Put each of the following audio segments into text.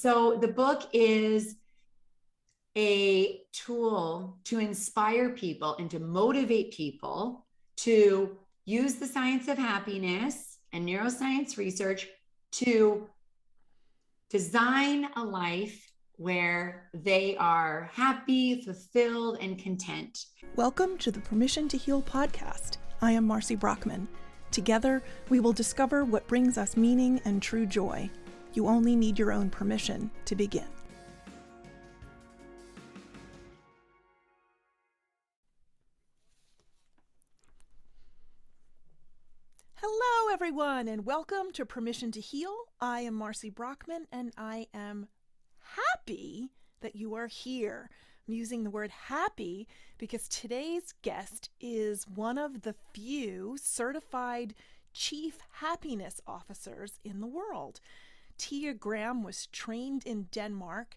So the book is a tool to inspire people and to motivate people to use the science of happiness and neuroscience research to design a life where they are happy, fulfilled, and content. Welcome to the Permission to Heal podcast. I am Marcy Brockman. Together, we will discover what brings us meaning and true joy. You only need your own permission to begin. Hello, everyone, and welcome to Permission to Heal. I am Marcy Brockman, and I am happy that you are here. I'm using the word happy because today's guest is one of the few certified chief happiness officers in the world. Tia Graham was trained in Denmark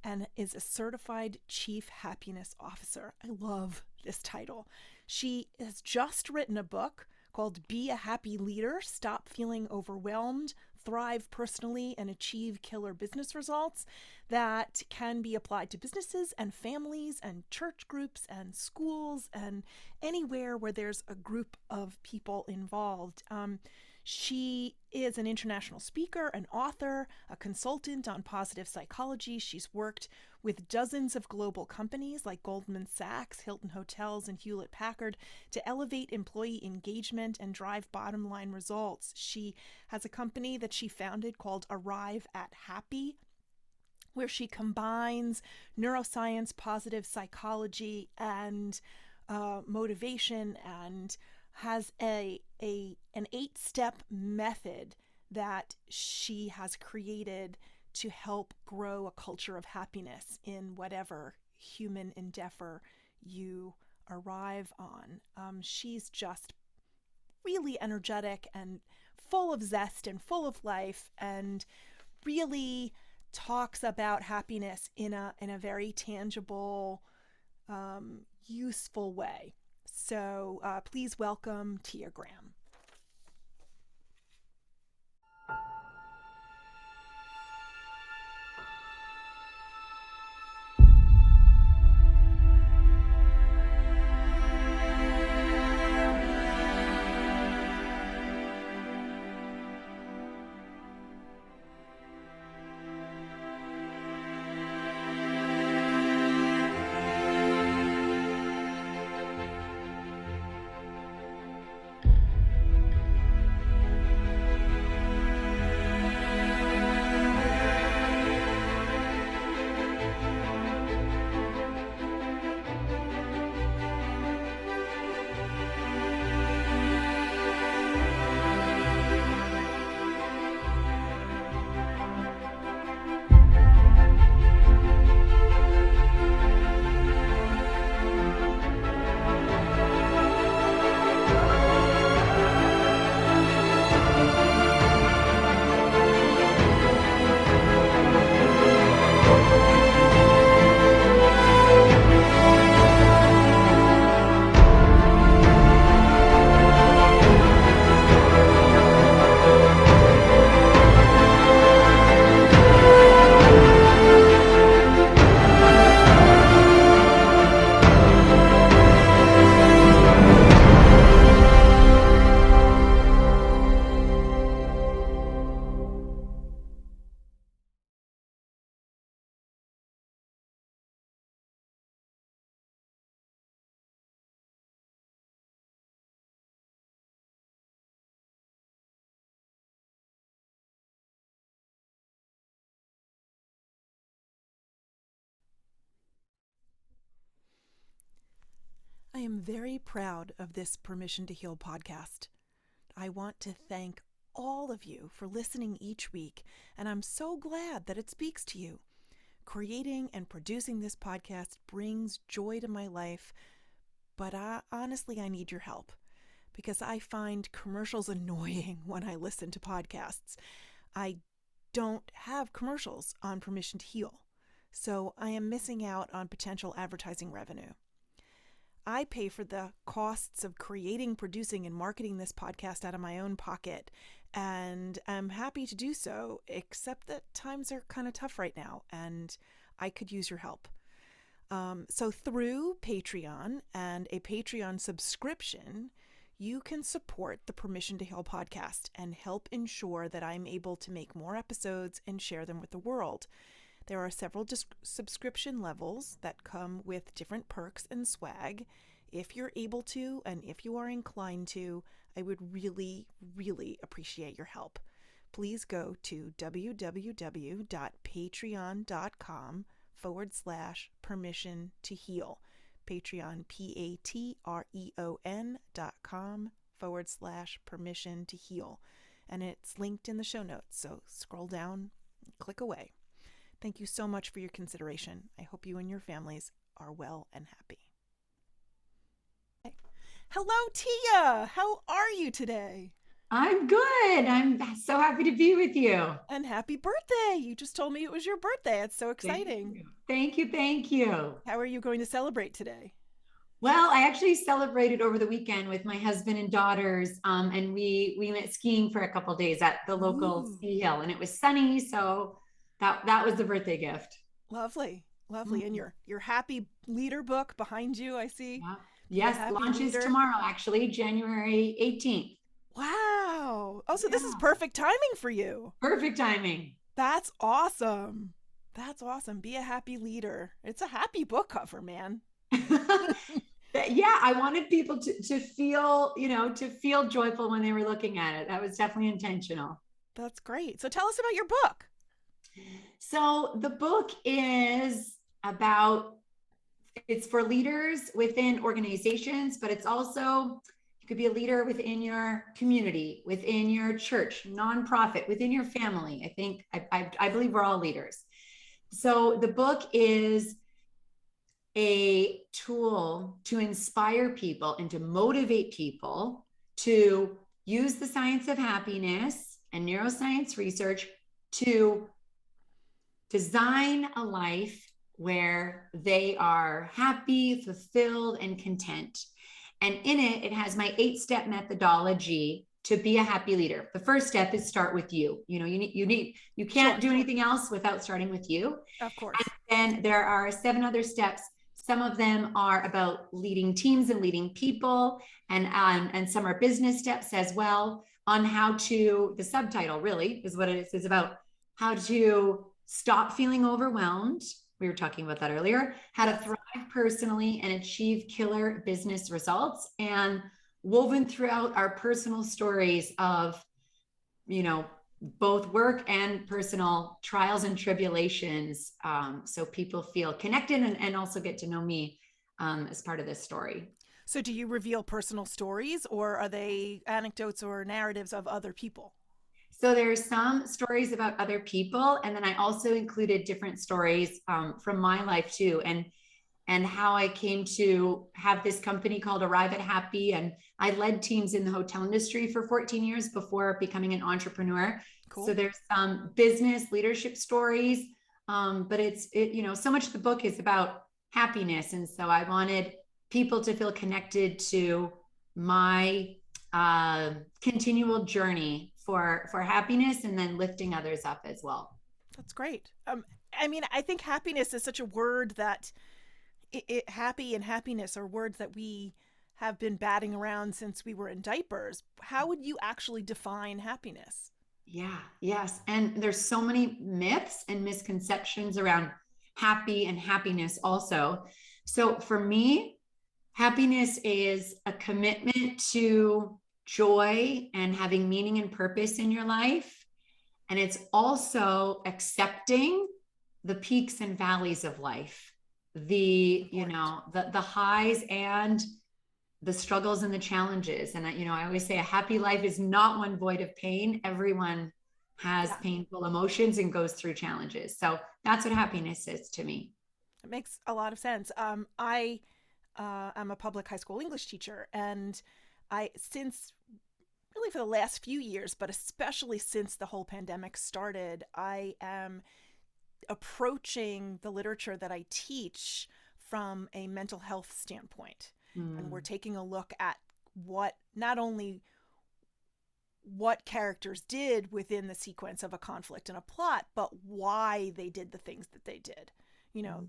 and is a certified chief happiness officer. I love this title. She has just written a book called Be a Happy Leader, Stop Feeling Overwhelmed, Thrive Personally, and Achieve Killer Business Results that can be applied to businesses and families and church groups and schools and anywhere where there's a group of people involved. She is an international speaker, an author, a consultant on positive psychology. She's worked with dozens of global companies like Goldman Sachs, Hilton Hotels, and Hewlett-Packard to elevate employee engagement and drive bottom line results. She has a company that she founded called Arrive at Happy, where she combines neuroscience, positive psychology, and motivation, and has an 8-step method that she has created to help grow a culture of happiness in whatever human endeavor you arrive on. She's just really energetic and full of zest and full of life, and really talks about happiness in a very tangible, useful way. So please welcome Tia Graham. I am very proud of this Permission to Heal podcast. I want to thank all of you for listening each week, and I'm so glad that it speaks to you. Creating and producing this podcast brings joy to my life, but honestly, I need your help because I find commercials annoying when I listen to podcasts. I don't have commercials on Permission to Heal, so I am missing out on potential advertising revenue. I pay for the costs of creating, producing, and marketing this podcast out of my own pocket, And I'm happy to do so, except that times are kind of tough right now, and I could use your help. So through Patreon and a Patreon subscription, you can support the Permission to Heal podcast and help ensure that I'm able to make more episodes and share them with the world. There are several subscription levels that come with different perks and swag. If you're able to, and if you are inclined to, I would really, really appreciate your help. Please go to www.patreon.com/permission to heal. Patreon, patreon.com/permission to heal. And it's linked in the show notes, so scroll down, click away. Thank you so much for your consideration. I hope you and your families are well and happy. Hello, Tia. How are you today? I'm good. I'm so happy to be with you. And happy birthday. You just told me it was your birthday. It's so exciting. Thank you. Thank you. How are you going to celebrate today? Well, I actually celebrated over the weekend with my husband and daughters, and we went skiing for a couple of days at the local ski hill, and it was sunny, so that was the birthday gift. Lovely, lovely. And your happy leader book behind you, I see. Yeah. Yes, launches tomorrow, actually, January 18th. Wow. Oh, so this is perfect timing for you. Perfect timing. That's awesome. That's awesome. Be a happy leader. It's a happy book cover, man. Yeah, I wanted people to feel, to feel joyful when they were looking at it. That was definitely intentional. That's great. So tell us about your book. So the book is it's for leaders within organizations, but it's also, you could be a leader within your community, within your church, nonprofit, within your family. I think, I believe we're all leaders. So the book is a tool to inspire people and to motivate people to use the science of happiness and neuroscience research to design a life where they are happy, fulfilled, and content. And in it, it has my 8-step methodology to be a happy leader. The first step is start with you. You can't do anything else without starting with you. Of course. And then there are 7 other steps. Some of them are about leading teams and leading people, and some are business steps as well on how to, the subtitle really is what it is about how to stop feeling overwhelmed. We were talking about that earlier, how to thrive personally and achieve killer business results, and woven throughout our personal stories of, both work and personal trials and tribulations, so people feel connected and also get to know me as part of this story. So do you reveal personal stories, or are they anecdotes or narratives of other people? So there's some stories about other people, and then I also included different stories from my life too, and how I came to have this company called Arrive at Happy. And I led teams in the hotel industry for 14 years before becoming an entrepreneur. Cool. So there's some business leadership stories, but so much of the book is about happiness. And so I wanted people to feel connected to my continual journey for happiness, and then lifting others up as well. That's great. I think happiness is such a word that happy and happiness are words that we have been batting around since we were in diapers. How would you actually define happiness? Yeah, yes. And there's so many myths and misconceptions around happy and happiness also. So for me, happiness is a commitment to joy and having meaning and purpose in your life. And it's also accepting the peaks and valleys of life, the highs and the struggles and the challenges. And I always say a happy life is not one void of pain. Everyone has painful emotions and goes through challenges. So that's what happiness is to me. It makes a lot of sense. I am a public high school English teacher, and since really for the last few years, but especially since the whole pandemic started, I am approaching the literature that I teach from a mental health standpoint. And we're taking a look at not only what characters did within the sequence of a conflict and a plot, but why they did the things that they did. You know,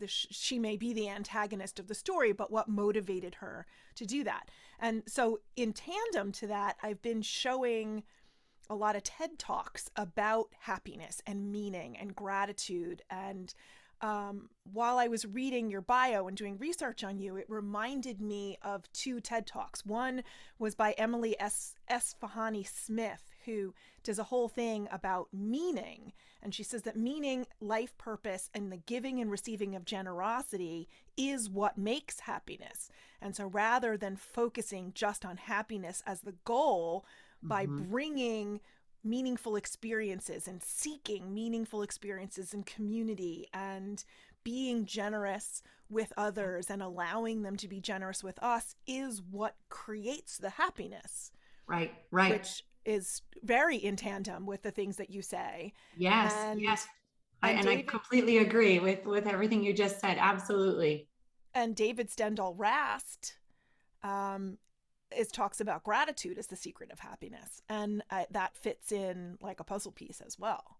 she may be the antagonist of the story, but what motivated her to do that? And so in tandem to that, I've been showing a lot of TED Talks about happiness and meaning and gratitude. And while I was reading your bio and doing research on you, it reminded me of two TED Talks. One was by Emily Esfahani Smith, who does a whole thing about meaning. And she says that meaning, life purpose, and the giving and receiving of generosity is what makes happiness. And so rather than focusing just on happiness as the goal, by bringing meaningful experiences and seeking meaningful experiences in community and being generous with others and allowing them to be generous with us is what creates the happiness. Right. Which is very in tandem with the things that you say. Yes. I completely agree with everything you just said. Absolutely. And David Stendhal Rast talks about gratitude as the secret of happiness, and that fits in like a puzzle piece as well.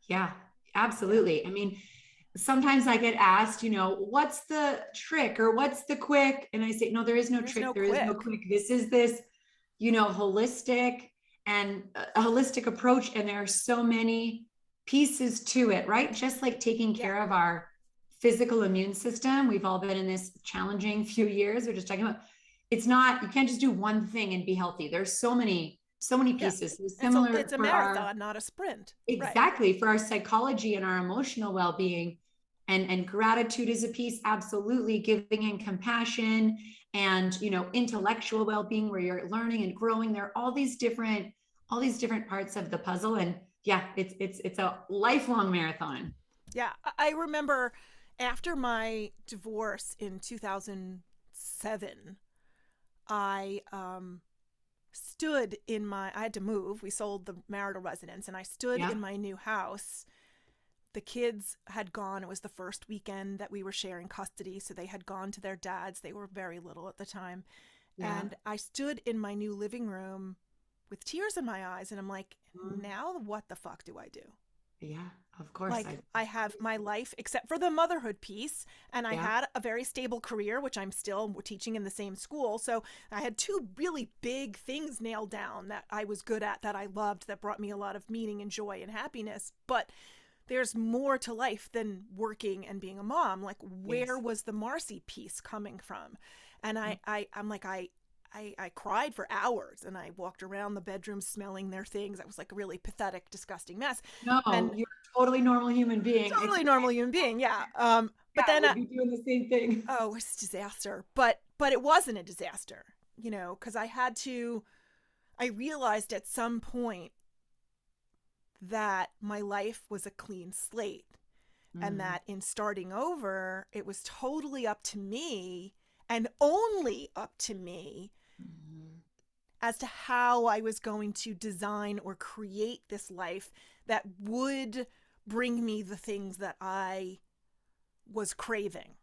Yeah, absolutely. I mean, sometimes I get asked, what's the trick or what's the quick? And I say, no, there is no trick. There is no quick. This is this, holistic approach. And there are so many pieces to it, right? Just like taking care of our physical immune system. We've all been in this challenging few years. We're just talking about, you can't just do one thing and be healthy. There's so many pieces. Yeah. It's a marathon, not a sprint. Exactly. Right. For our psychology and our emotional well-being. And gratitude is a piece. Absolutely. Giving and compassion and, intellectual well-being where you're learning and growing. There are all these different parts of the puzzle. And yeah, it's a lifelong marathon. Yeah. I remember after my divorce in 2007, I stood I had to move. We sold the marital residence, and I stood in my new house. The kids had gone. It was the first weekend that we were sharing custody, so they had gone to their dads. They were very little at the time. Yeah. And I stood in my new living room with tears in my eyes, and I'm like, now what the fuck do I do? Yeah, of course. Like I have my life, except for the motherhood piece, and I had a very stable career, which I'm still teaching in the same school. So I had two really big things nailed down that I was good at, that I loved, that brought me a lot of meaning and joy and happiness. But there's more to life than working and being a mom. Like, where was the Marcy piece coming from? And I'm like, I cried for hours, and I walked around the bedroom smelling their things. I was like a really pathetic, disgusting mess. No, and you're a totally normal human being. Normal human being, yeah. But then you're doing the same thing. Oh, it's a disaster. But it wasn't a disaster, because I realized at some point that my life was a clean slate, and that in starting over, it was totally up to me, and only up to me, as to how I was going to design or create this life that would bring me the things that I was craving.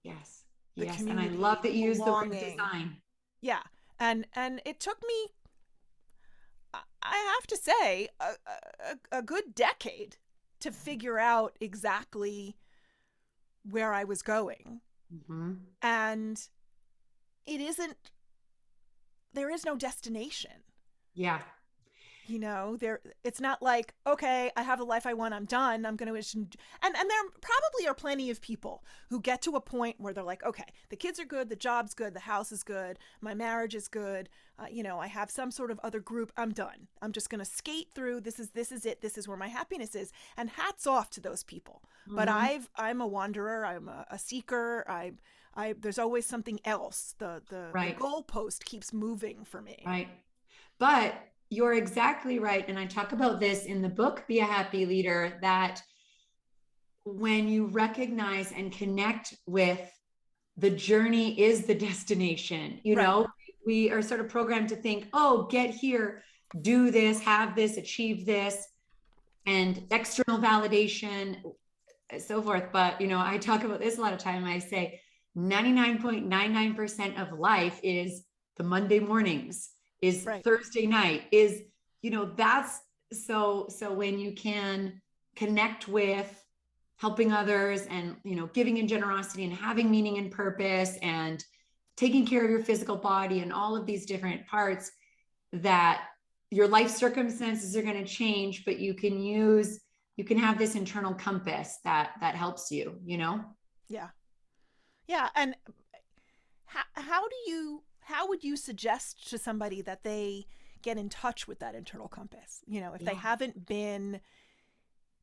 Yes. And I love that you use the word design. Yeah. And it took me, I have to say, a good decade to figure out exactly where I was going. And there is no destination. Yeah. It's not like, okay, I have the life I want, I'm done, I'm going to, and there probably are plenty of people who get to a point where they're like, okay, the kids are good, the job's good, the house is good, my marriage is good, I have some sort of other group, I'm done. I'm just going to skate through, this is it, this is where my happiness is, and hats off to those people. But I'm a wanderer, I'm a seeker, there's always something else. The goalpost keeps moving for me. Right. But you're exactly right. And I talk about this in the book, Be a Happy Leader, that when you recognize and connect with the journey is the destination, we are sort of programmed to think, oh, get here, do this, have this, achieve this, and external validation, so forth. But, I talk about this a lot of time. I say 99.99% of life is the Monday mornings, is Thursday night, is that's so when you can connect with helping others and, giving in generosity and having meaning and purpose and taking care of your physical body and all of these different parts, that your life circumstances are going to change, but you can have this internal compass that helps you. Yeah. Yeah. And how would you suggest to somebody that they get in touch with that internal compass? If they Yeah. haven't been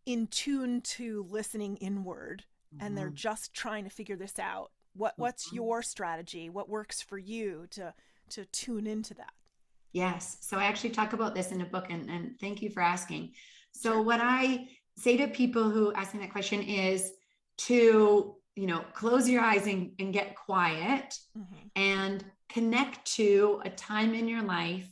in tune to listening inward and they're Mhm. just trying to figure this out, what's Mhm. your strategy? What works for you to tune into that? Yes. So I actually talk about this in a book, and thank you for asking. So Sure. what I say to people who ask me that question is to, close your eyes and get quiet Mm-hmm. and connect to a time in your life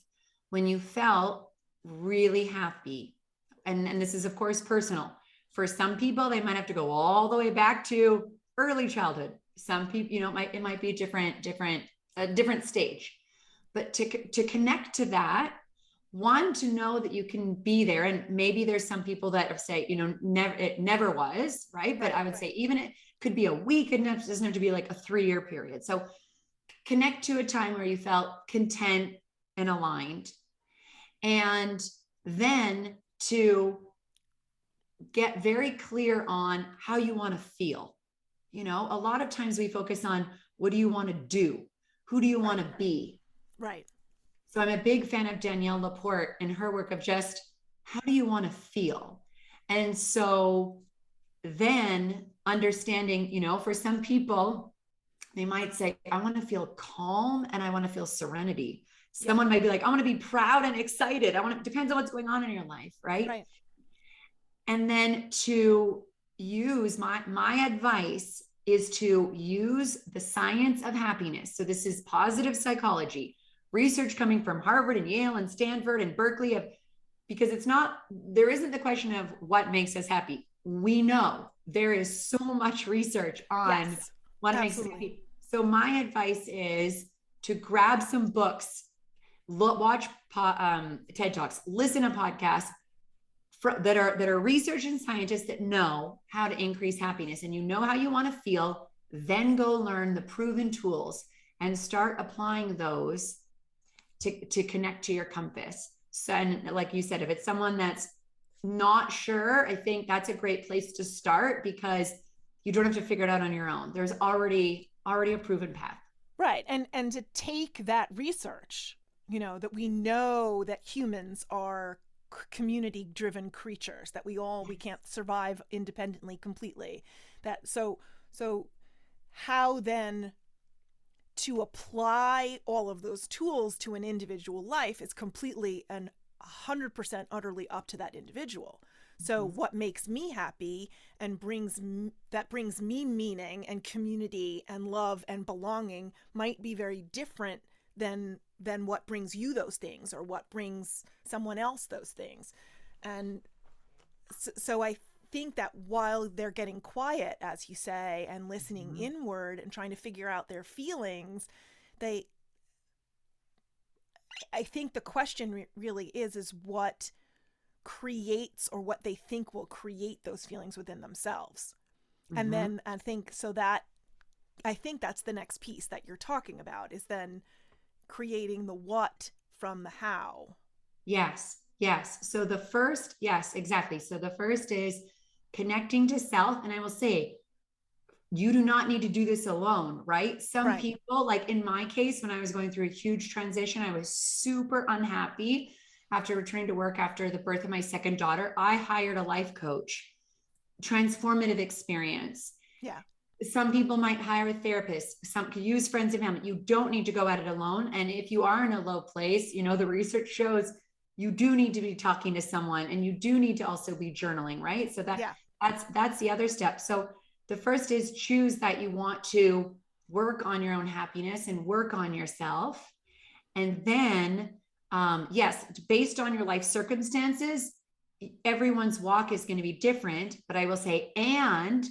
when you felt really happy. And this is of course personal. For some people, they might have to go all the way back to early childhood. Some people, it might be a different stage. But to connect to that, one, to know that you can be there. And maybe there's some people that say, it never was, right? But Right. I would say even it could be a week, it doesn't have to be like a 3-year period. So connect to a time where you felt content and aligned. And then to get very clear on how you want to feel. A lot of times we focus on, what do you want to do? Who do you want Right. to be? Right. So I'm a big fan of Danielle Laporte and her work of just, how do you want to feel? And so then understanding, for some people, they might say, I want to feel calm and I want to feel serenity. Yeah. Someone might be like, I want to be proud and excited. Depends on what's going on in your life, right? Right. And then to use my advice is to use the science of happiness. So this is positive psychology, research coming from Harvard and Yale and Stanford and Berkeley, because there isn't the question of what makes us happy. We know there is so much research on Yes. what makes us Absolutely. happy. So my advice is to grab some books, watch TED Talks, listen to podcasts that are research and scientists that know how to increase happiness, and how you want to feel, then go learn the proven tools and start applying those to connect to your compass. So, and like you said, if it's someone that's not sure, I think that's a great place to start, because you don't have to figure it out on your own. There's already a proven path. Right. And to take that research, that we know that humans are community driven creatures, that we can't survive independently completely. So how then to apply all of those tools to an individual life is completely and 100% utterly up to that individual. So what makes me happy and brings me meaning and community and love and belonging might be very different than what brings you those things, or what brings someone else those things. And so I think that while they're getting quiet, as you say, and listening Mm-hmm. inward and trying to figure out their feelings, they I think the question really is what creates, or what they think will create, those feelings within themselves. And Mm-hmm. then I think that's the next piece that you're talking about, is then creating the what from the how. Yes, yes. Yes, exactly. So the first is connecting to self. And I will say, you do not need to do this alone, right? Some Right. people, like in my case, when I was going through a huge transition, I was super unhappy after returning to work after the birth of my second daughter. I hired a life coach, transformative experience. Yeah. Some people might hire a therapist, some could use friends and family. You don't need to go at it alone. And if you are in a low place, the research shows you do need to be talking to someone, and you do need to also be journaling, right? So Yeah. that's the other step. So the first is choose that you want to work on your own happiness and work on yourself. And then, yes, based on your life circumstances, everyone's walk is going to be different. But I will say, and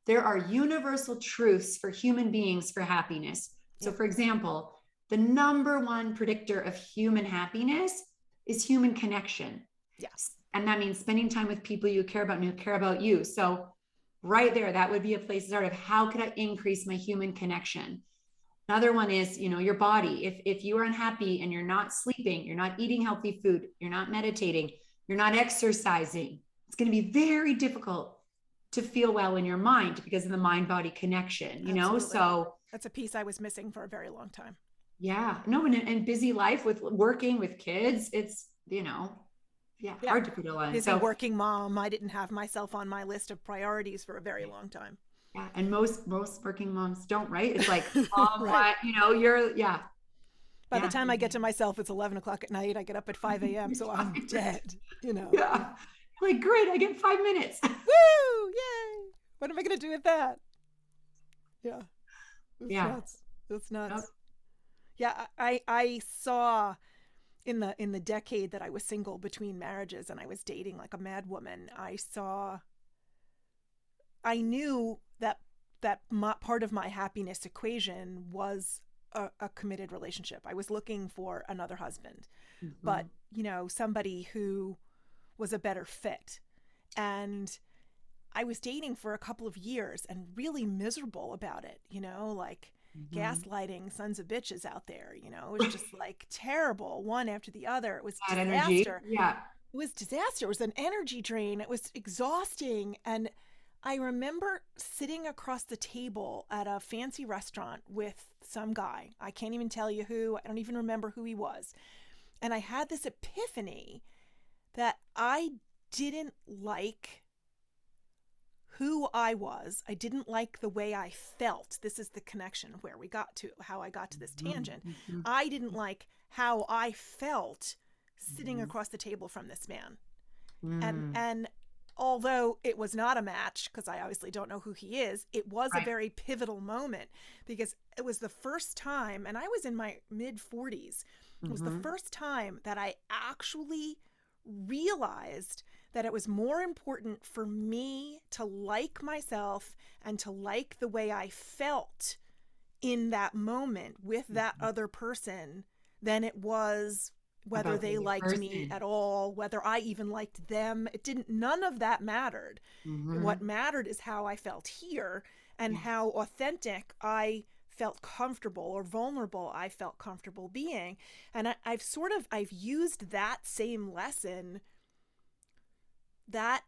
there are universal truths for human beings for happiness. So, Yeah. for example, the number one predictor of human happiness is human connection. Yes. And that means spending time with people you care about and who care about you. So right there, that would be a place to start of how could I increase my human connection? Another one is, your body. If you are unhappy and you're not sleeping, you're not eating healthy food, you're not meditating, you're not exercising, it's going to be very difficult to feel well in your mind because of the mind-body connection, Absolutely. So that's a piece I was missing for a very long time. yeah, no, and busy life with working with kids, it's, hard to put a line. Busy So working mom. I didn't have myself on my list of priorities for a very long time. yeah, and most working moms don't, right? It's like, Right. By the yeah. time I get to myself, it's 11 o'clock at night. I get up at 5 a.m., so I'm dead, Yeah. Like, great, I get 5 minutes. Woo! Yay! What am I going to do with that? Yeah. It's nuts. It's nuts. Yep. Yeah, I saw in the decade that I was single between marriages and I was dating like a mad woman, I knew that part of my happiness equation was a committed relationship. I was looking for another husband, but somebody who was a better fit. And I was dating for a couple of years and really miserable about it, like gaslighting sons of bitches out there, it was just like terrible, one after the other. It was That disaster. energy. Yeah. It was disaster. It was an energy drain. It was exhausting. And I remember sitting across the table at a fancy restaurant with some guy. I can't even tell you who. I don't even remember who he was. And I had this epiphany that I didn't like who I was. I didn't like the way I felt. This is the connection where we got to, how I got to this tangent. I didn't like how I felt sitting across the table from this man. And although it was not a match, because I obviously don't know who he is, it was a very pivotal moment because it was the first time, and I was in my mid 40s, it was the first time that I actually realized that it was more important for me to like myself and to like the way I felt in that moment with that other person than it was whether they liked me at all, whether I even liked them. None of that mattered. What mattered is how I felt here and how authentic I felt comfortable or vulnerable I felt comfortable being. And I've used that same lesson, that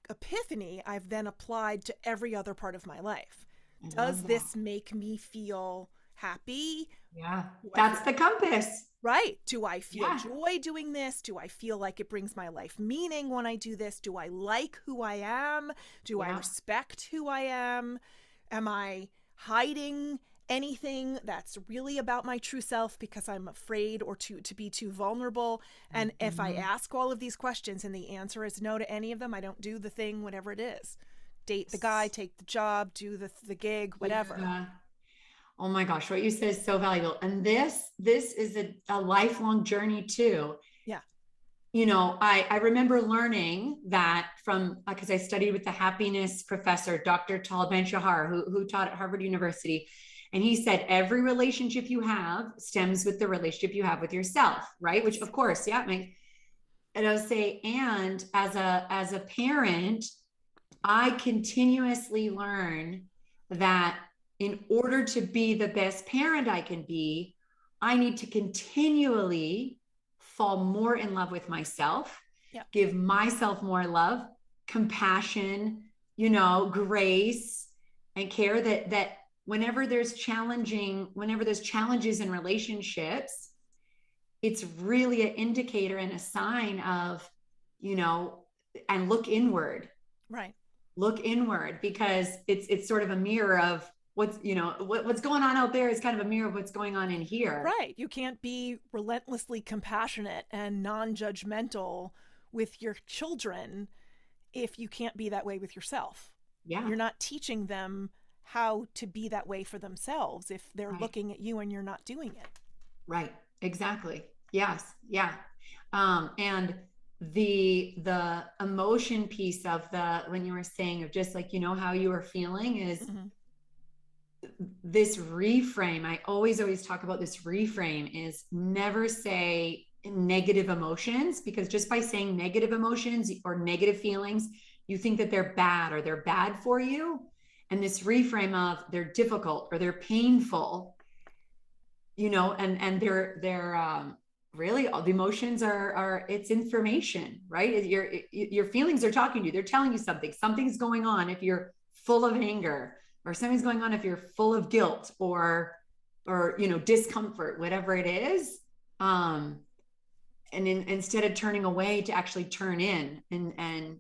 epiphany I've then applied to every other part of my life. Does this make me feel happy? Yeah, that's the compass. Right. Do I feel joy doing this? Do I feel like it brings my life meaning when I do this? Do I like who I am? Do I respect who I am? Am I hiding anything that's really about my true self because I'm afraid or to be too vulnerable? And if I ask all of these questions and the answer is no to any of them, I don't do the thing, whatever it is. Date the guy, take the job, do the gig, whatever. Yeah. Oh my gosh, what you said is so valuable. And this is a lifelong journey too. Yeah. I remember learning that from, because I studied with the happiness professor, Dr. Tal Ben-Shahar, who taught at Harvard University. And he said, every relationship you have stems with the relationship you have with yourself, right? Which of course, and I would say, and as a parent, I continuously learn that in order to be the best parent I can be, I need to continually fall more in love with myself, give myself more love, compassion, grace and care, that whenever there's challenges in relationships, it's really an indicator and a sign of, and look inward. Right. Look inward, because it's sort of a mirror of what's going on out there is kind of a mirror of what's going on in here. Right. You can't be relentlessly compassionate and non-judgmental with your children if you can't be that way with yourself. Yeah. You're not teaching them how to be that way for themselves if they're looking at you and you're not doing it. Right. Exactly. Yes. Yeah. And the emotion piece of when you were saying of just like, how you were feeling is this reframe. I always talk about this reframe is never say negative emotions, because just by saying negative emotions or negative feelings, you think that they're bad or they're bad for you. And this reframe of they're difficult or they're painful, and they're really, all the emotions are it's information, right? Your feelings are talking to you. They're telling you something's going on if you're full of anger, or something's going on if you're full of guilt or discomfort, whatever it is. Instead of turning away, to actually turn in, and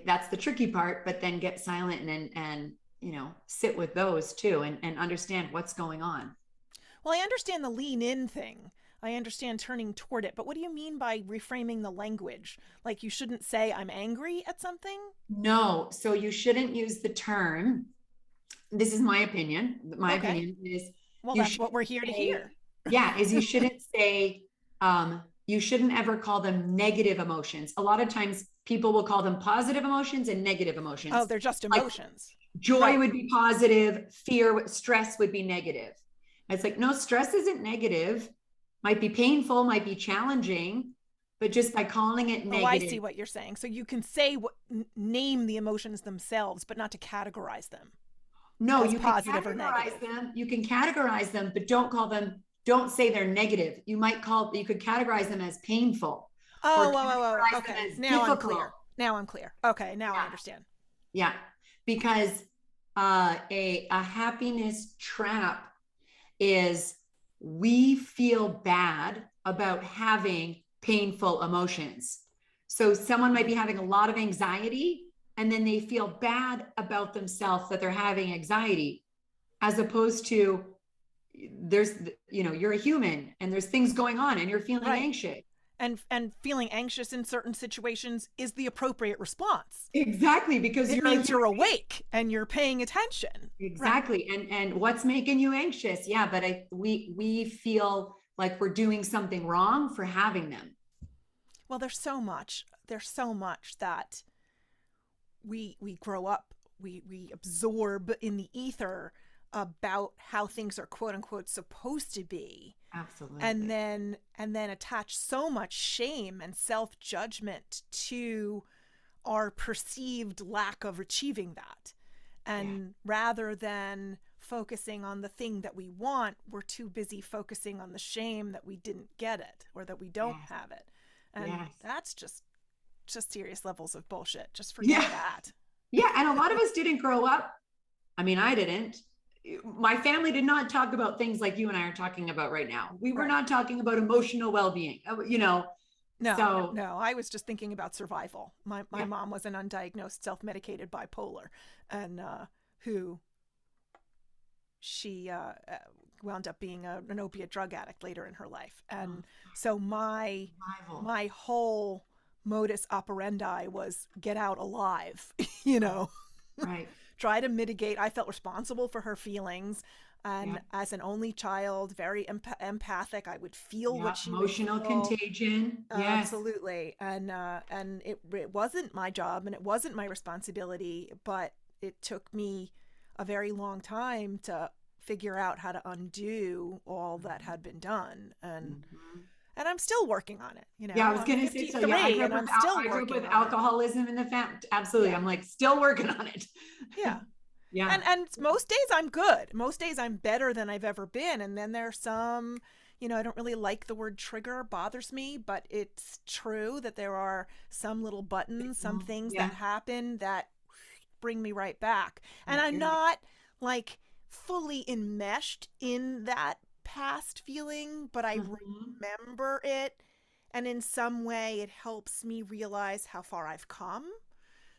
that's the tricky part, but then get silent and sit with those too, and understand what's going on. Well, I understand the lean in thing. I understand turning toward it. But what do you mean by reframing the language? Like, you shouldn't say I'm angry at something? No, so you shouldn't use the term. This is my opinion. My Okay. opinion is Well, you that's what shouldn't we're here to say, hear. yeah, is you shouldn't say, you shouldn't ever call them negative emotions. A lot of times people will call them positive emotions and negative Oh, emotions. they're just Like emotions. joy Right. would be positive, stress would be negative. It's like, no, stress isn't negative. Might be painful, might be challenging, but just by calling it Oh, I see negative. what you're saying. So you can say name the emotions themselves, but not to categorize them No, as you can positive or categorize negative. them. You can categorize them, but don't say they're negative. You could categorize them as painful, or Oh, whoa, whoa, whoa. categorize them Okay. as Now I'm difficult. clear. Now I'm clear. Okay. Now I Yeah. understand. Yeah. Because a happiness trap is, we feel bad about having painful emotions. So someone might be having a lot of anxiety, and then they feel bad about themselves that they're having anxiety, as opposed to, you're a human and there's things going on and you're feeling Right. anxious. And feeling anxious in certain situations is the appropriate response. Exactly, because It you're a means human. you're awake and you're paying attention. Right. Exactly. And what's making you anxious? Yeah, but we feel like we're doing something wrong for having them. Well, there's so much that we grow up, we absorb in the ether about how things are quote unquote supposed to be, and Absolutely. then attach so much shame and self-judgment to our perceived lack of achieving that. Yeah. And rather than focusing on the thing that we want, we're too busy focusing on the shame that we didn't get it or that we don't Yes. have it. And Yes. that's just serious levels of bullshit. Just forget Yeah. that. Yeah. And a lot of us didn't grow up. I mean, I didn't. My family did not talk about things like you and I are talking about right now. We were Right. not talking about emotional well-being, No, So no, I was just thinking about survival. My yeah. mom was an undiagnosed self-medicated bipolar, and who she wound up being an opiate drug addict later in her life. Oh, And so my survival. my whole modus operandi was get out alive, you Right. know. Right. Try to mitigate. I felt responsible for her feelings. Yeah. And as an only child, very empathic, I would feel Yeah. what she would Emotional feel. contagion. Yes. Absolutely. And it wasn't my job and it wasn't my responsibility, but it took me a very long time to figure out how to undo all that had been done. Mhm. And I'm still working on it. Yeah, I was I'm gonna say so. Yeah, 53 and I'm still I grew up with working on it. alcoholism in the family. Absolutely, Yeah. I'm like still working on it. Yeah. Yeah. And most days I'm good. Most days I'm better than I've ever been. And then there's some, I don't really like the word trigger, bothers me, but it's true that there are some little buttons, some things Yeah. that happen that bring me right back. And Yeah. I'm not like fully enmeshed in that past feeling, but I Mhm. remember it. And in some way, it helps me realize how far I've come.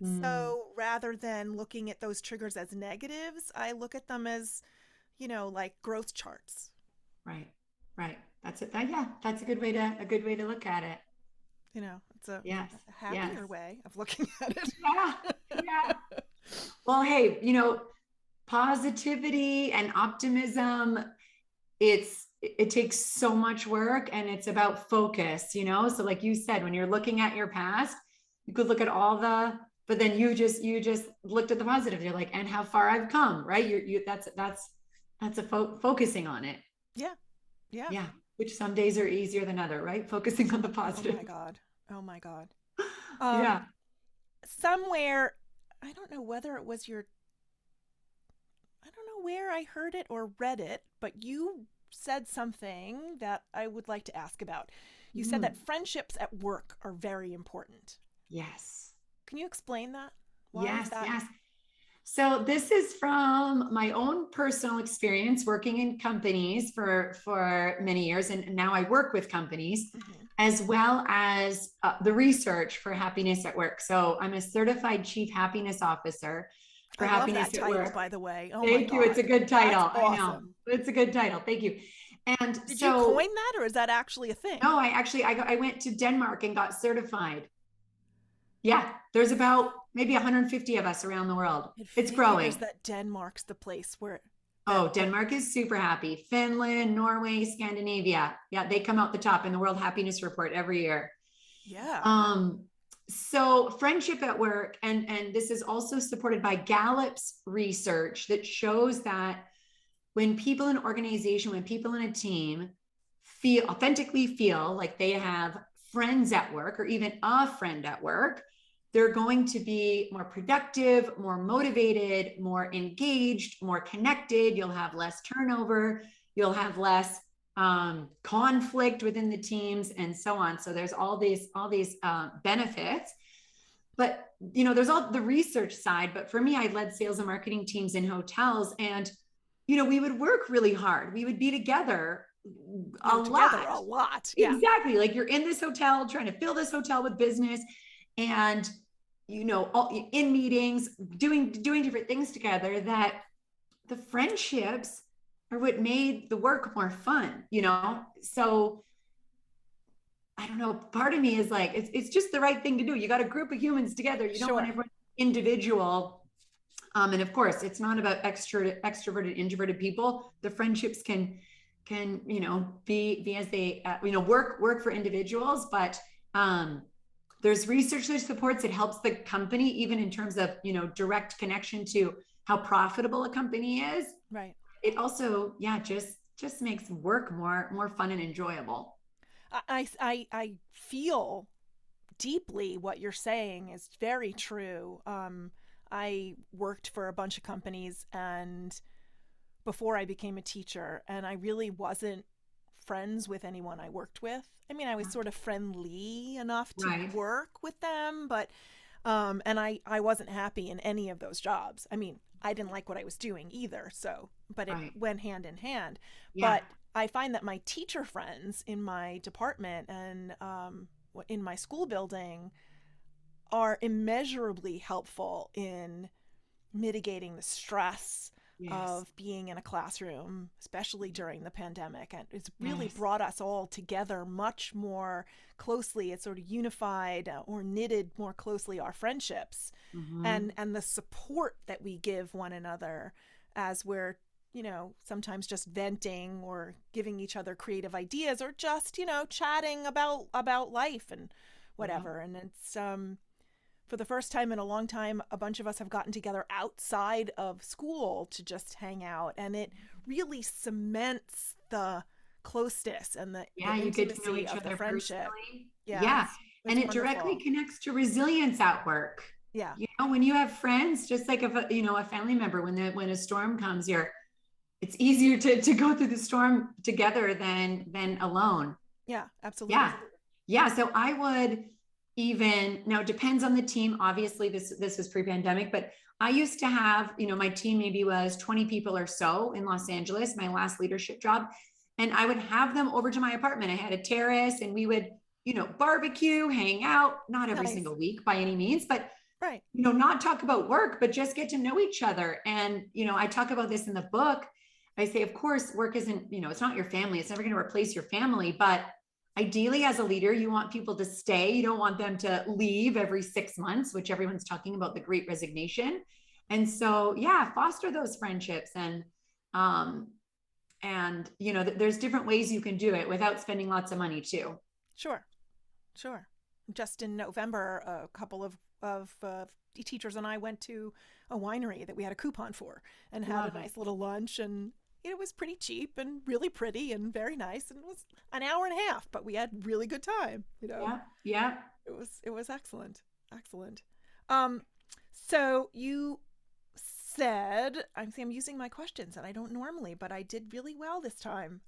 Mm. So rather than looking at those triggers as negatives, I look at them as, like growth charts. Right. Right. That's it. Yeah, that's a good way to look at it. It's a Yes. Yes. happier way of looking at Yeah. Yeah. it. Well, hey, positivity and optimism, it takes so much work, and it's about focus. So like you said, when you're looking at your past, you could look at but then you just looked at the positive. You're like, and how far I've come, right? That's a focusing on it. Yeah. Yeah. Yeah. which some days are easier than other, right? Focusing on the Oh positive. my God. Oh my God. Um, Yeah. somewhere, I don't know whether it was your, I don't know where I heard it or read it, but you said something that I would like to ask about. You said that Mm. friendships at work are very important. Yes. Can you explain that? Why is Yes. that? Yes. So this is from my own personal experience working in companies for many years, and now I work with companies, Mm-hmm. as well as the research for happiness at work. So I'm a certified chief happiness officer for I love that happiness at title, work. by the way. Oh my Thank you. It's a God. good That's title. I know awesome. it's a good title. Thank you. And Did you so coin that or is that actually a thing? no, I went to Denmark and got certified. Yeah, there's about maybe 150 of us around the world. It It's figures growing. that Denmark's the place where Oh, that Denmark is super happy. Finland, Norway, Scandinavia. Yeah, they come out the top in the World Happiness Report every year. yeah. Um, so friendship at work, and this is also supported by Gallup's research that shows that when people in an organization, when people in a team authentically feel like they have friends at work or even a friend at work, they're going to be more productive, more motivated, more engaged, more connected. You'll have less turnover. You'll have less conflict within the teams, and so on. So there's all these benefits. But there's all the research side. But for me, I led sales and marketing teams in hotels, and we would work really hard. We would be together You a were together lot. a lot. Yeah. Exactly. Like you're in this hotel trying to fill this hotel with business, and in meetings, doing different things together, that the friendships are what made the work more fun. So I don't know. Part of me is like, it's just the right thing to do. You got a group of humans together. You don't want Sure. everyone individual. And of course, it's not about extroverted, introverted people. The friendships can be as they work for individuals, but there's research that supports it helps the company even in terms of direct connection to how profitable a company is. Right. It also just makes work more fun and enjoyable. I feel deeply what you're saying is very true. I worked for a bunch of companies and before I became a teacher, and I really wasn't friends with anyone I worked with. I mean, I was sort of friendly enough to Right. work with them, but and I wasn't happy in any of those jobs. I mean, I didn't like what I was doing either, so but it Right. went hand in hand. Yeah. But I find that my teacher friends in my department and in my school building are immeasurably helpful in mitigating the stress Yes. of being in a classroom, especially during the pandemic. And it's really Yes. brought us all together much more closely. It's sort of unified or knitted more closely our friendships Mm-hmm. and the support that we give one another as we're sometimes just venting or giving each other creative ideas or just chatting about life and Yeah. whatever. And it's for the first time in a long time, a bunch of us have gotten together outside of school to just hang out. And it really cements the closeness and the Yeah, you get to know intimacy each of the other friendship. personally. Yeah, Yeah. And it's it directly wonderful. connects to resilience at work. Yeah, When you have friends, just like a family member, when a storm comes, it's easier to go through the storm together than alone. yeah, Yeah. absolutely. Yeah. So I would even now, it depends on the team. Obviously, this was pre-pandemic, but I used to have, my team maybe was 20 people or so in Los Angeles, my last leadership job. And I would have them over to my apartment. I had a terrace and we would, barbecue, hang out, not every Nice. single week by any means, but Right. not talk about work, but just get to know each other. And, I talk about this in the book. I say, of course, work isn't, it's not your family. It's never going to replace your family. But ideally, as a leader, you want people to stay. You don't want them to leave every 6 months, which everyone's talking about, the great resignation. And so, yeah, foster those friendships. Um, there's different ways you can do it without spending lots of money too. Sure. Sure. Just in November, a couple of teachers and I went to a winery that we had a coupon for and had a Love it. nice little lunch and it was pretty cheap and really pretty and very nice, and it was an hour and a half, but we had really good time. Yeah. Yeah. It was excellent, excellent. Um, so you said, I'm using my questions, and I don't normally, but I did really well this time.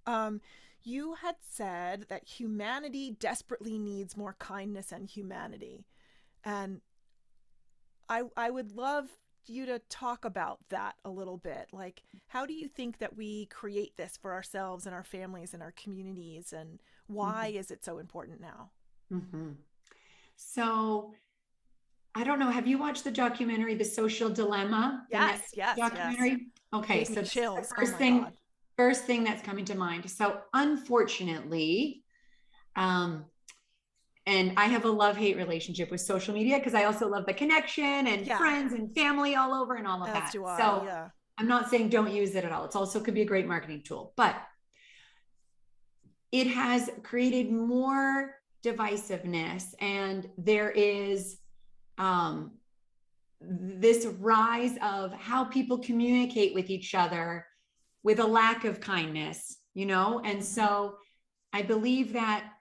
You had said that humanity desperately needs more kindness and humanity, and I would love you to talk about that a little bit. Like, how do you think that we create this for ourselves and our families and our communities, and why Mm-hmm. is it so important now? Mm-hmm. So I don't know. Have you watched the documentary, The Social Dilemma, the Yes, Netflix yes, yes. documentary? Okay, Gave me so this is the chills. Oh my God. first thing that's coming to mind. So unfortunately, um, and I have a love-hate relationship with social media because I also love the connection and Yeah, friends and family all over and all of as that. do I. So Yeah. I'm not saying don't use it at all. It's also could be a great marketing tool, but it has created more divisiveness, and there is um, this rise of how people communicate with each other with a lack of kindness, And Mm-hmm. so I believe that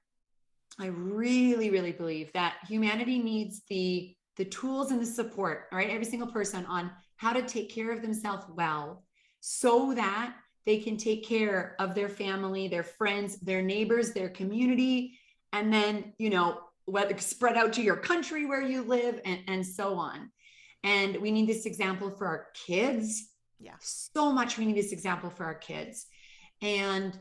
I really, really believe that humanity needs the tools and the support, all right, every single person on how to take care of themselves well so that they can take care of their family, their friends, their neighbors, their community, and then, whether spread out to your country where you live and so on. And we need this example for our kids. Yeah. So much we need this example for our kids. And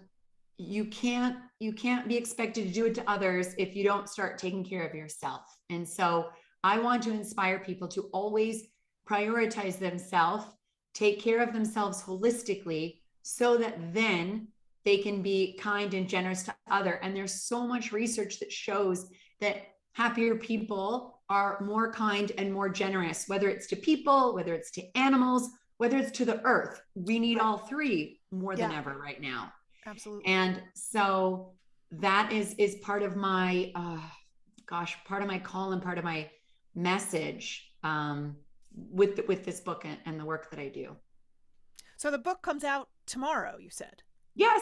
you can't be expected to do it to others if you don't start taking care of yourself. And so I want to inspire people to always prioritize themselves, take care of themselves holistically, so that then they can be kind and generous to other. And there's so much research that shows that happier people are more kind and more generous, whether it's to people, whether it's to animals, whether it's to the earth. We need Right. all three more than Yeah, ever right now. absolutely. And so that is part of my part of my call and part of my message, with this book and the work that I do. So the book comes out tomorrow, you said, Yes.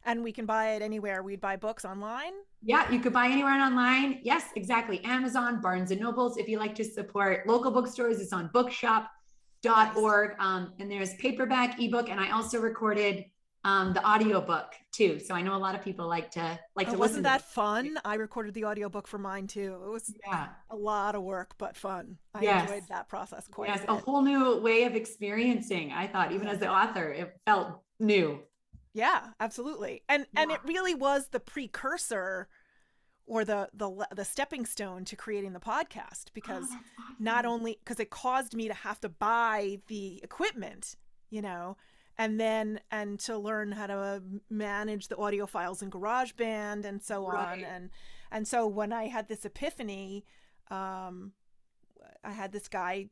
and we can buy it anywhere. We'd buy books online. Yeah, you could buy anywhere online. Yes, exactly. Amazon, Barnes and Nobles. If you like to support local bookstores, it's on Nice. bookshop.org. And there's paperback, ebook, and I also recorded the audiobook too. So I know a lot of people like Oh, to wasn't listen to that books. fun? I recorded the audiobook for mine too. It was Yeah. a lot of work, but fun. I Yes. enjoyed that process quite a Yes. A bit. whole new way of experiencing. I thought, even Yeah. as the author, it felt new. Yeah, absolutely. And Yeah. it really was the precursor, or the stepping stone to creating the podcast, Oh, because that's not awesome. only because it caused me to have to buy the equipment, you know, and to learn how to manage the audio files in GarageBand and so on. Right. And so when I had this epiphany, um, I had this guy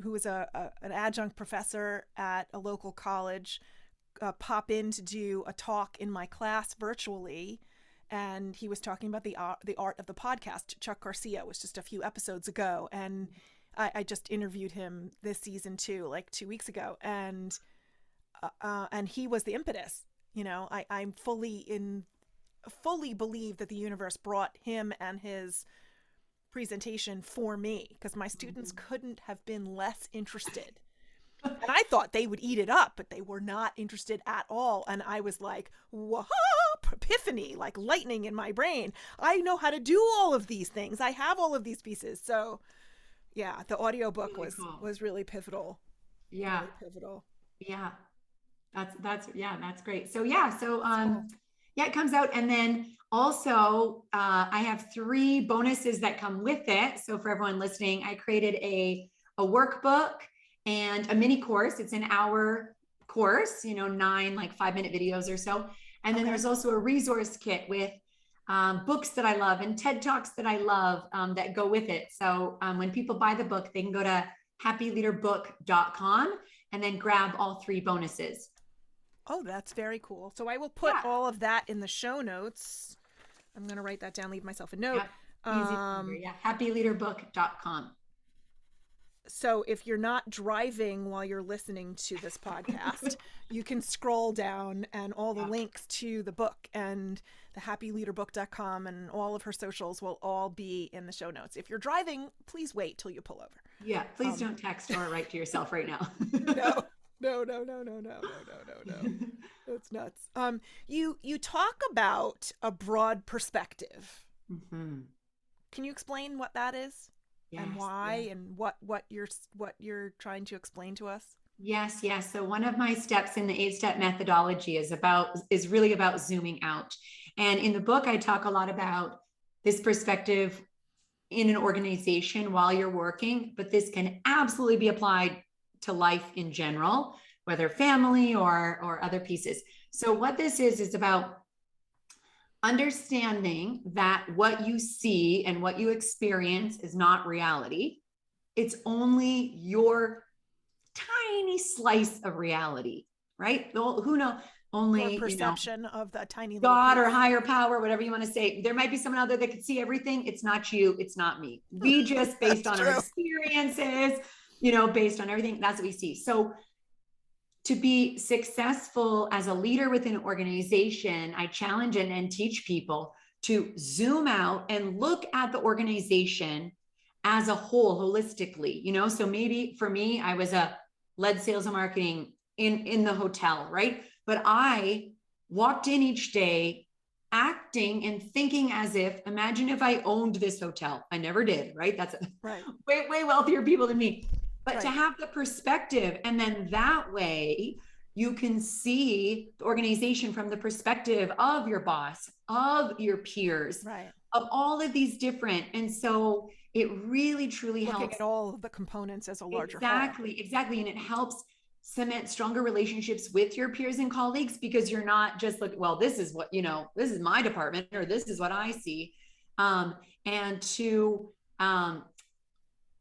who was an adjunct professor at a local college pop in to do a talk in my class virtually, and he was talking about the art of the podcast. Chuck Garcia was just a few episodes ago, and I just interviewed him this season too, like 2 weeks ago, and he was the impetus. I'm fully believe that the universe brought him and his presentation for me, because my students couldn't have been less interested. And I thought they would eat it up, but they were not interested at all. And I was like, whoa, epiphany, like lightning in my brain. I know how to do all of these things. I have all of these pieces. So yeah, the audiobook Really was cool. was really pivotal. Yeah. Really pivotal. Yeah. That's yeah, that's great. So yeah, so That's cool. yeah, it comes out, and then also I have three bonuses that come with it. So for everyone listening, I created a workbook and a mini course. It's an hour course, nine like 5-minute videos or so. And then Okay. there's also a resource kit with books that I love and TED Talks that I love, that go with it. So when people buy the book, they can go to happyleaderbook.com and then grab all three bonuses. Oh, that's very cool. So I will put Yeah. all of that in the show notes. I'm going to write that down, leave myself a note. Yeah. Easy to remember. Um, Yeah. Happyleaderbook.com. So if you're not driving while you're listening to this podcast, you can scroll down and all the Yeah. links to the book and the happyleaderbook.com and all of her socials will all be in the show notes. If you're driving, please wait till you pull over. Yeah, please Um, don't text or write to yourself right now. no, no. That's nuts. You talk about a broad perspective. Mhm. Can you explain what that is and Yes, why yes. and what you're trying to explain to us? Yes, yes. So one of my steps in the 8-step methodology is really about zooming out. And in the book, I talk a lot about this perspective in an organization while you're working, but this can absolutely be applied to life in general, whether family or other pieces. So what this is about understanding that what you see and what you experience is not reality. It's only your tiny slice of reality, right? Who knows? Your Only, perception of the tiny little God or piece. higher power, whatever you want to say. There might be someone out there that could see everything. It's not you. It's not me. We just, based That's on our true. experiences, based on everything, that's what we see. So to be successful as a leader within an organization, I challenge and teach people to zoom out and look at the organization as a whole holistically. So maybe for me, I was a led sales and marketing in the hotel, right? But I walked in each day acting and thinking as if, imagine if I owned this hotel. I never did, right? That's Right. way wealthier people than me. But to Right. have the perspective, and then that way you can see the organization from the perspective of your boss, of your peers, Right. of all of these different. And so it really truly Looking helps. at all of the components as a larger whole. Exactly. And it helps cement stronger relationships with your peers and colleagues, because you're not just like, well, this is what, this is my department, or this is what I see. And to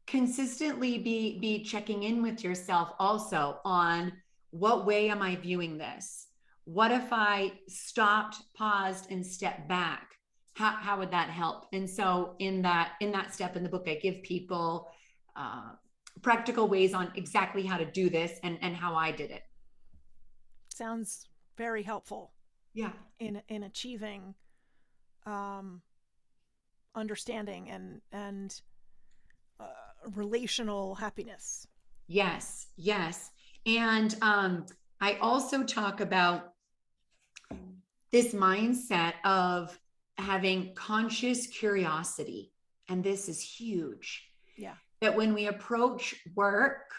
consistently be checking in with yourself also on, what way am I viewing this? What if I stopped, paused, and stepped back? How would that help? And so in that step in the book, I give people practical ways on exactly how to do this and how I did it. Sounds very helpful Yeah. in achieving um, understanding and relational happiness. Yes. And I also talk about this mindset of having conscious curiosity. And this is huge. Yeah. That when we approach work,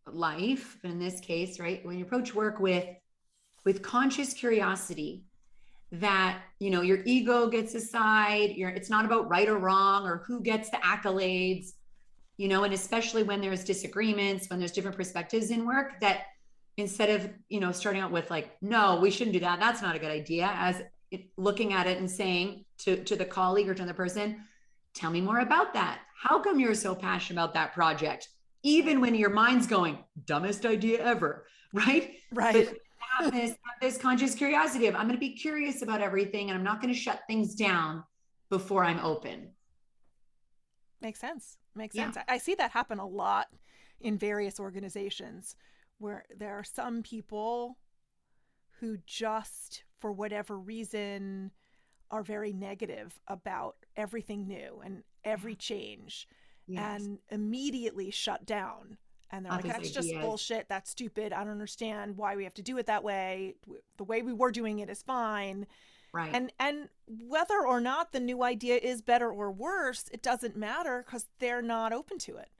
life, in this case, right? When you approach work with conscious curiosity, that your ego gets aside. It's not about right or wrong or who gets the accolades, and especially when there's disagreements, when there's different perspectives in work, that instead of starting out with like, no, we shouldn't do that, that's not a good idea, as looking at it and saying to the colleague or to the person, tell me more about that. How come you're so passionate about that project, even when your mind's going, dumbest idea ever, right? Right. But have this conscious curiosity of, I'm going to be curious about everything, and I'm not going to shut things down before I'm open. Makes sense. Makes Yeah. sense. I see that happen a lot in various organizations where there are some people who just, for whatever reason, are very negative about everything new and every change, Yes. and immediately shut down. And they're like, Office that's just ideas. bullshit. That's stupid. I don't understand why we have to do it that way. The way we were doing it is fine. Right. And whether or not the new idea is better or worse, it doesn't matter because they're not open to it.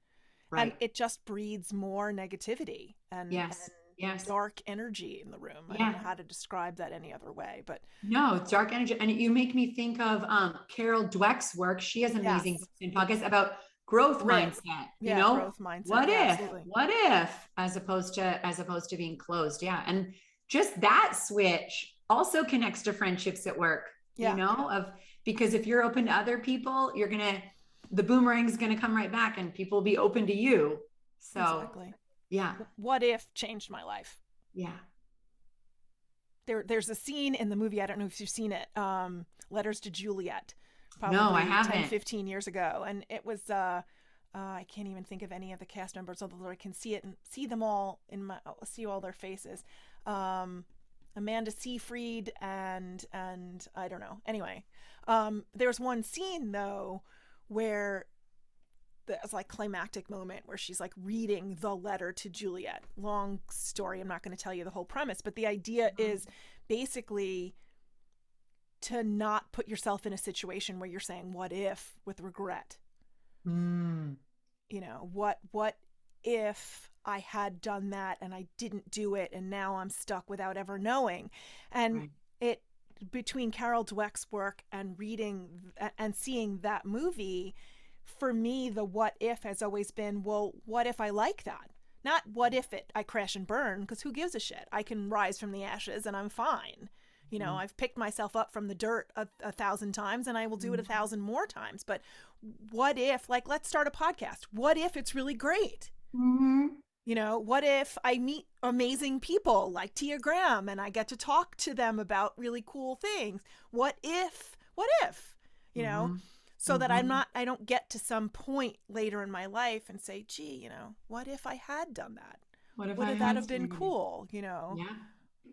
Right. And it just breeds more negativity and, Yes. and dark energy in the room. I Yeah. don't know how to describe that any other way, but No, it's dark energy. And you make me think of Carol Dweck's work. She has amazing Yes. books and podcasts about growth mindset. Yeah, growth mindset. What Yeah, if? absolutely. What if? As opposed to being closed. Yeah. And just that switch also connects to friendships at work. Yeah. Because if you're open to other people, the boomerang's gonna come right back, and people will be open to you. So Exactly. yeah. What if changed my life? Yeah. There's a scene in the movie, I don't know if you've seen it, Letters to Juliet, No, I probably haven't. 10, 15 years ago. And it was a I can't even think of any of the cast members, although I can see it and see them all see all their faces. Amanda Seyfried and I don't know. Anyway, there's one scene though where there's like climactic moment where she's like reading the letter to Juliet. Long story. I'm not going to tell you the whole premise, but the idea is basically to not put yourself in a situation where you're saying what if with regret. You know, what if I had done that and I didn't do it and now I'm stuck without ever knowing. And Right. it between Carol Dweck's work and reading and seeing that movie, for me the what if has always been, well, what if I like that? Not what if I crash and burn, because who gives a shit? I can rise from the ashes and I'm fine. You know, I've picked myself up from the dirt a thousand times and I will do it 1,000 more times. But what if, like, let's start a podcast. What if it's really great? You know, what if I meet amazing people like Tia Graham and I get to talk to them about really cool things? What if, you know, so that I don't get to some point later in my life and say, gee, you know, what if I had done that? What if Would that have been cool? You know? Yeah.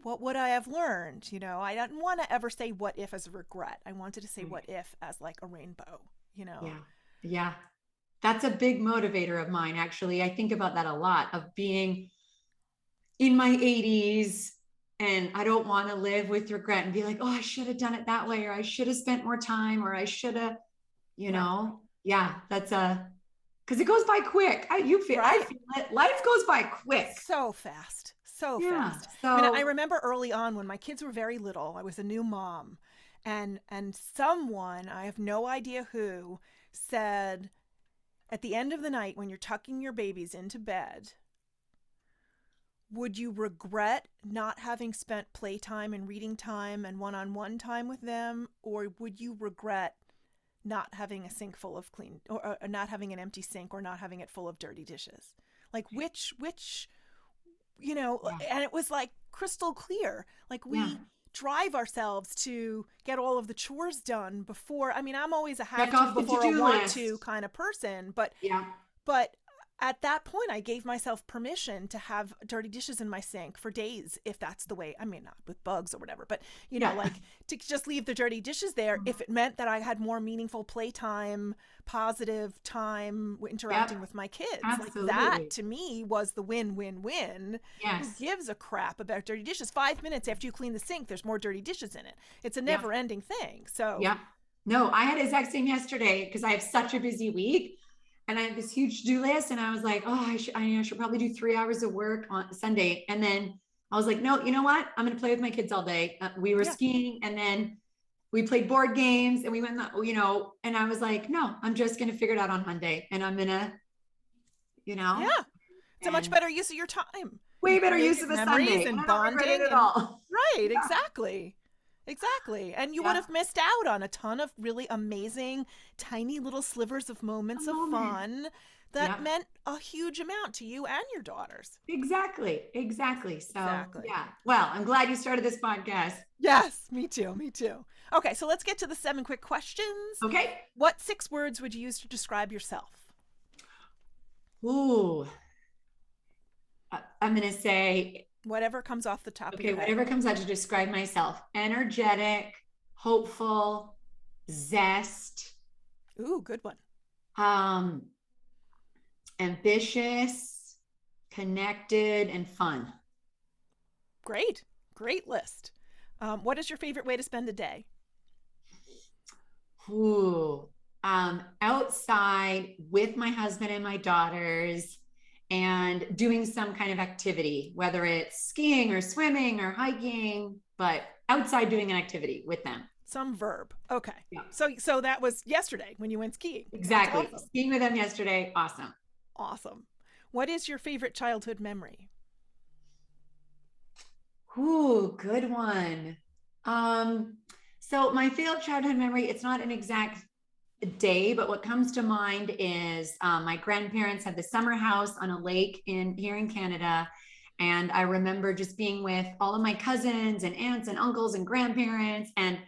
What would I have learned? You know, I didn't want to ever say what if as a regret. I wanted to say what if as like a rainbow, you know? Yeah. Yeah. That's a big motivator of mine, actually. I think about that a lot, of being in my 80s and I don't want to live with regret and be like, oh, I should have done it that way, or I should have spent more time, or I should have, you know, yeah, that's because it goes by quick. I feel it. Life goes by quick. So fast. So fast. So I mean, I remember early on when my kids were very little, I was a new mom, and someone, I have no idea who, said at the end of the night when you're tucking your babies into bed, would you regret not having spent playtime and reading time and one-on-one time with them, or would you regret not having a sink full of clean, or not having an empty sink, or not having it full of dirty dishes? Like which you know, and it was like crystal clear. Like we drive ourselves to get all of the chores done before. I mean, I'm always a have to before a want to kind of person, but at that point I gave myself permission to have dirty dishes in my sink for days, if that's the way, I mean, not with bugs or whatever, but you know, like to just leave the dirty dishes there if it meant that I had more meaningful playtime, positive time interacting with my kids. Absolutely. Like that to me was the win-win-win. Who gives a crap about dirty dishes? 5 minutes after you clean the sink, there's more dirty dishes in it. It's a never-ending thing. So no, I had a exact same yesterday because I have such a busy week. And I had this huge to-do list, and I was like, oh, I should probably do 3 hours of work on Sunday. And then I was like, no, you know what? I'm going to play with my kids all day. We were skiing, and then we played board games, and we went, you know, and I was like, no, I'm just going to figure it out on Monday. And I'm going to, you know. Yeah. It's a much better use of your time. Way better use of a Sunday. And bonding. At all. Right, exactly. Exactly. And you would have missed out on a ton of really amazing, tiny little slivers of moments of fun that meant a huge amount to you and your daughters. Exactly. So, well, I'm glad you started this podcast. Yes, me too. Okay, so let's get to the 7 quick questions. Okay. What 6 words would you use to describe yourself? Ooh. I'm going to say... whatever comes off the top of your head. Whatever comes out to describe myself. Energetic, hopeful, zest. Ooh, good one. Ambitious, connected, and fun. Great list. What is your favorite way to spend a day? Ooh, outside with my husband and my daughters, and doing some kind of activity, whether it's skiing or swimming or hiking, but outside doing an activity with them. Some verb. Okay. Yeah. So that was yesterday when you went skiing. Exactly. Awesome. Skiing with them yesterday. Awesome. What is your favorite childhood memory? Ooh, good one. So my favorite childhood memory, it's not an exact day, but what comes to mind is my grandparents had the summer house on a lake here in Canada. And I remember just being with all of my cousins and aunts and uncles and grandparents and,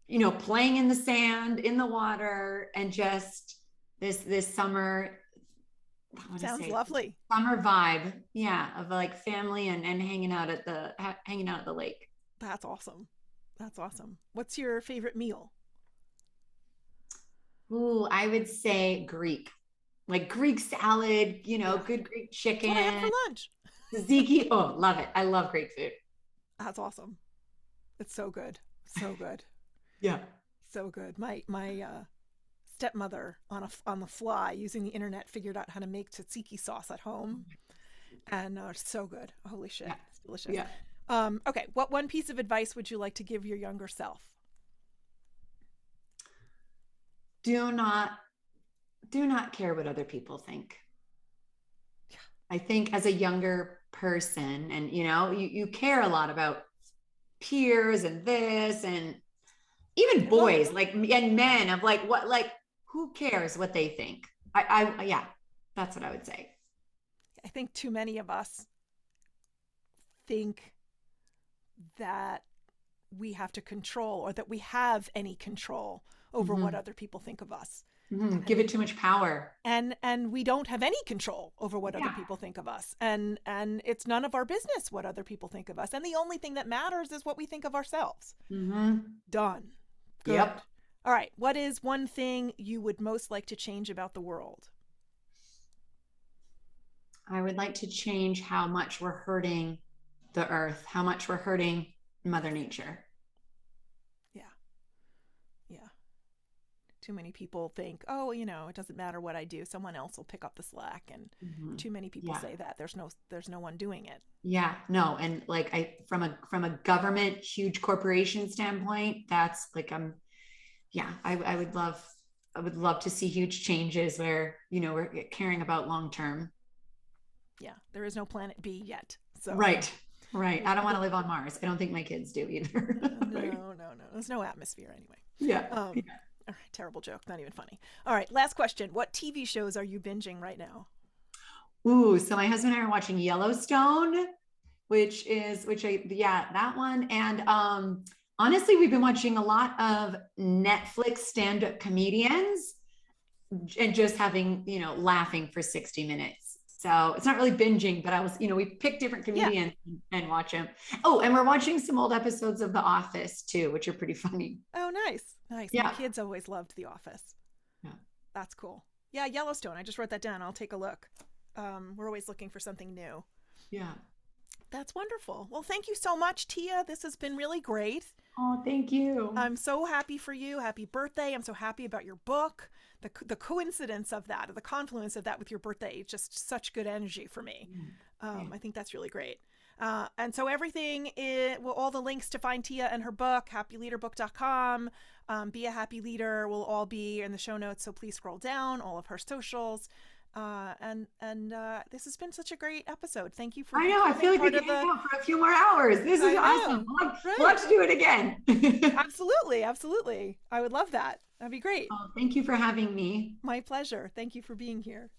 you know, playing in the sand, in the water, and just this summer I want to Sounds say lovely. summer vibe. Yeah. Of like family and hanging out at the lake. That's awesome. That's awesome. What's your favorite meal? Ooh, I would say Greek, like Greek salad, Yeah, good Greek that's what I had for chicken, lunch. tzatziki. Oh, love it. I love Greek food. That's awesome. It's so good. So good. Yeah. So good. My stepmother on the fly using the internet figured out how to make tzatziki sauce at home, and it's so good. Holy shit, Yeah. it's delicious. Yeah. Okay, what one piece of advice would you like to give your younger self? Do not do not care what other people think. I think as a younger person, and you care a lot about peers and this and even Well, boys like and men of like what like who cares what they think. I yeah, that's what I would say. I think too many of us think that we have to control or that we have any control over what Mm-hmm. other people think of us. Mm-hmm. Give And it too much power. and we don't have any control over what other Yeah. people think of us. And it's none of our business what other people think of us. And the only thing that matters is what we think of ourselves. Mm-hmm. Done. Good. Yep. All right. What is one thing you would most like to change about the world? I would like to change how much we're hurting the earth, how much we're hurting Mother Nature. Yeah. Yeah. Too many people think, oh, it doesn't matter what I do, someone else will pick up the slack, and Mm-hmm. too many people Yeah. say that there's no one doing it. Yeah, no, and like I from a government huge corporation standpoint, that's like yeah, I would love to see huge changes where we're caring about long term. Yeah, there is no planet B yet, so Right, right. I don't want to live on Mars. I don't think my kids do either. Right. no, no, no, there's no atmosphere anyway. Yeah. um all right, terrible joke, not even funny. All right, last question. What TV shows are you binging right now? Ooh, so my husband and I are watching Yellowstone, yeah, that one. And honestly, we've been watching a lot of Netflix stand-up comedians and just having, laughing for 60 minutes. So it's not really binging, but we pick different Yeah. comedians and watch them. Oh, and we're watching some old episodes of The Office too, which are pretty funny. Oh, nice, nice. My Yeah. kids always loved The Office. Yeah. That's cool. Yeah, Yellowstone, I just wrote that down. I'll take a look. We're always looking for something new. Yeah. That's wonderful. Well, thank you so much, Tia. This has been really great. Oh, thank you. I'm so happy for you. Happy birthday. I'm so happy about your book. The coincidence of that, or the confluence of that with your birthday, just such good energy for me. I think that's really great. And so all the links to find Tia and her book, happyleaderbook.com, Be a Happy Leader, will all be in the show notes. So please scroll down, all of her socials. And this has been such a great episode. Thank you for I know. I feel like we part can of hang out for a few more hours. This is awesome. We'll have to do it again. Absolutely, absolutely. I would love that. That'd be great. Oh, thank you for having me. My pleasure. Thank you for being here.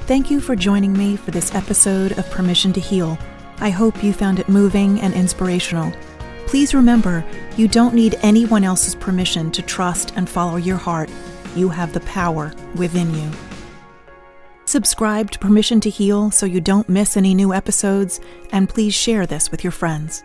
Thank you for joining me for this episode of Permission to Heal. I hope you found it moving and inspirational. Please remember, you don't need anyone else's permission to trust and follow your heart. You have the power within you. Subscribe to Permission to Heal so you don't miss any new episodes, and please share this with your friends.